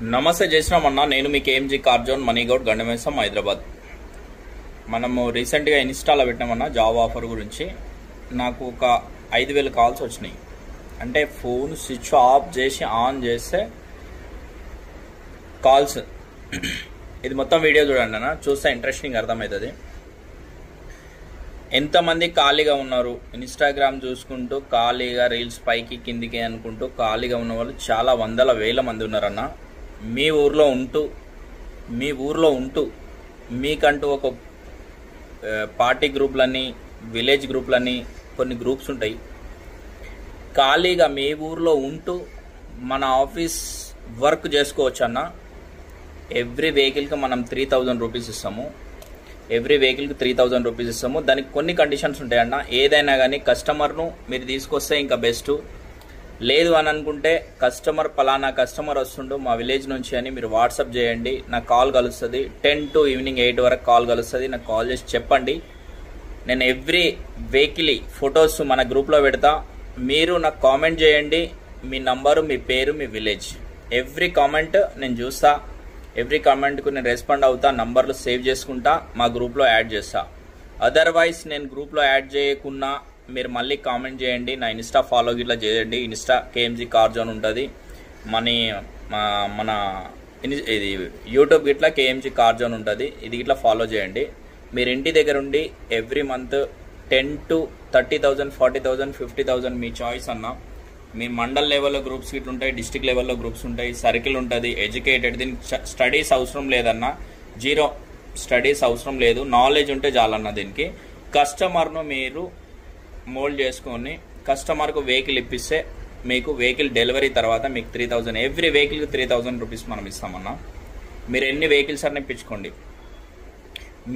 నమస్తే చేసినామన్నా. నేను మీ కేఎంజీ car zone మనీగౌడ్ గండమేసం Hyderabad. మనము రీసెంట్గా ఇన్స్టాలో పెట్టినామన్నా జాబ్ ఆఫర్ గురించి. నాకు ఒక 5,000 కాల్స్ వచ్చినాయి. అంటే ఫోన్ స్విచ్ ఆఫ్ చేసి ఆన్ చేస్తే కాల్స్. ఇది మొత్తం వీడియో చూడండి అన్న, చూస్తే ఇంట్రెస్టింగ్ అర్థమవుతుంది. ఎంతమంది ఖాళీగా ఉన్నారు, ఇన్స్టాగ్రామ్ చూసుకుంటూ ఖాళీగా రీల్స్ పైకి కిందికి అనుకుంటూ ఖాళీగా ఉన్న వాళ్ళు చాలా వందల వేల మంది ఉన్నారన్న. మీ ఊర్లో ఉంటూ మీకంటూ ఒక పార్టీ గ్రూప్లని, విలేజ్ గ్రూప్లని, కొన్ని గ్రూప్స్ ఉంటాయి. ఖాళీగా మీ ఊర్లో ఉంటూ మన ఆఫీస్ వర్క్ చేసుకోవచ్చు అన్న. ఎవ్రీ వెహికల్కి మనం 3,000 రూపీస్ ఇస్తాము. ఎవ్రీ వెహికల్కి 3,000 రూపీస్ ఇస్తాము. దానికి కొన్ని కండిషన్స్ ఉంటాయన్న. ఏదైనా కానీ కస్టమర్ను మీరు తీసుకొస్తే ఇంకా బెస్ట్. లేదు అని అనుకుంటే పలానా కస్టమర్ వస్తుండో మా విలేజ్ నుంచి అని మీరు వాట్సాప్ చేయండి. నాకు కాల్ కలుస్తుంది. 10 to ఈవినింగ్ 8 వరకు కాల్ కలుస్తుంది. నాకు కాల్ చేసి చెప్పండి. నేను ఎవ్రీ వెహికల్ ఫొటోస్ మన గ్రూప్లో పెడతా. మీరు నాకు కామెంట్ చేయండి, మీ నంబరు, మీ పేరు, మీ విలేజ్. ఎవ్రీ కామెంట్ నేను చూస్తా. ఎవ్రీ కామెంట్కు నేను రెస్పాండ్ అవుతా. నంబర్లు సేవ్ చేసుకుంటా, మా గ్రూప్లో యాడ్ చేస్తా. అదర్వైజ్ నేను గ్రూప్లో యాడ్ చేయకున్నా మీరు మళ్ళీ కామెంట్ చేయండి. నా ఇన్స్టా ఫాలో గిట్లా చేయండి. ఇన్స్టా కేఎంజీ కార్ జోన్ ఉంటుంది. మన ఇది యూట్యూబ్ గిట్లా కేఎంజీ కార్ జోన్ ఉంటుంది. ఇది గిట్లా ఫాలో చేయండి. మీరు ఇంటి దగ్గర ఉండి every month 10 to 30,000, 40,000, 50,000 me choice అన్న. మీ మండల్ లెవెల్లో గ్రూప్స్ గిట్ల ఉంటాయి, డిస్టిక్ లెవెల్లో గ్రూప్స్ ఉంటాయి, సర్కిల్ ఉంటుంది, ఎడ్యుకేటెడ్. దీనికి స్టడీస్ అవసరం లేదన్న. జీరో స్టడీస్ అవసరం లేదు, నాలెడ్జ్ ఉంటే చాలన్న. దీనికి కస్టమర్ను మీరు మోల్డ్ చేసుకొని కస్టమర్కు వెహికల్ ఇప్పిస్తే మీకు వెహికల్ డెలివరీ తర్వాత మీకు 3,000, ఎవ్రీ వెహికల్కి 3,000 రూపీస్ మనం ఇస్తామన్నా. మీరు ఎన్ని వెహికల్స్ అని ఇప్పించుకోండి.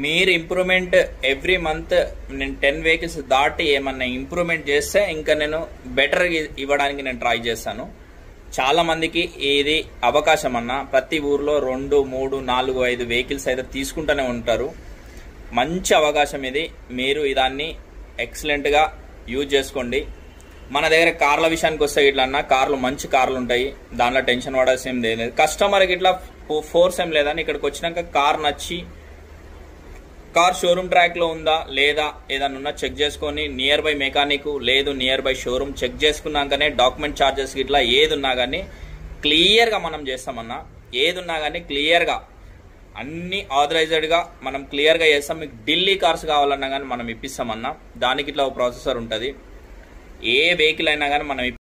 మీరు ఇంప్రూవ్మెంట్ ఎవ్రీ మంత్ నేను 10 వెహికల్స్ దాటి ఏమన్నా ఇంప్రూవ్మెంట్ చేస్తే ఇంకా నేను బెటర్ ఇవ్వడానికి నేను ట్రై చేస్తాను. చాలా మందికి ఇది అవకాశం అన్న. ప్రతి ఊర్లో 2, 3, 4, 5 వెహికల్స్ అయితే తీసుకుంటూనే ఉంటారు. మంచి అవకాశం ఇది. మీరు దాన్ని ఎక్సలెంట్గా యూజ్ చేసుకోండి. మన దగ్గర కార్ల విషయానికి వస్తే ఇట్లా అన్న, కార్లు మంచి కార్లు ఉంటాయి. దాంట్లో టెన్షన్ పడాల్సిన లేదు. కస్టమర్కి ఇట్లా ఫోర్స్ ఏం లేదని ఇక్కడికి వచ్చినాక కార్ నచ్చి కార్ షోరూమ్ ట్రాక్లో ఉందా లేదా ఏదన్నా ఉన్నా చెక్ చేసుకొని నియర్ బై మెకానిక్ లేదు నియర్ బై షోరూమ్ చెక్ చేసుకున్నాకనే డాక్యుమెంట్ ఛార్జెస్ ఇట్లా ఏది ఉన్నా కానీ క్లియర్గా మనం చేస్తామన్నా. ఏది ఉన్నా కానీ క్లియర్గా అన్ని ఆథరైజ్డ్గా మనం క్లియర్గా చేస్తాం. మీకు ఢిల్లీ కార్స్ కావాలన్నా కానీ మనం ఇప్పిస్తామన్నా. దానికి ఇట్లా ఒక ప్రాసెసర్ ఉంటుంది. ఏ వెహికల్ అయినా కానీ మనం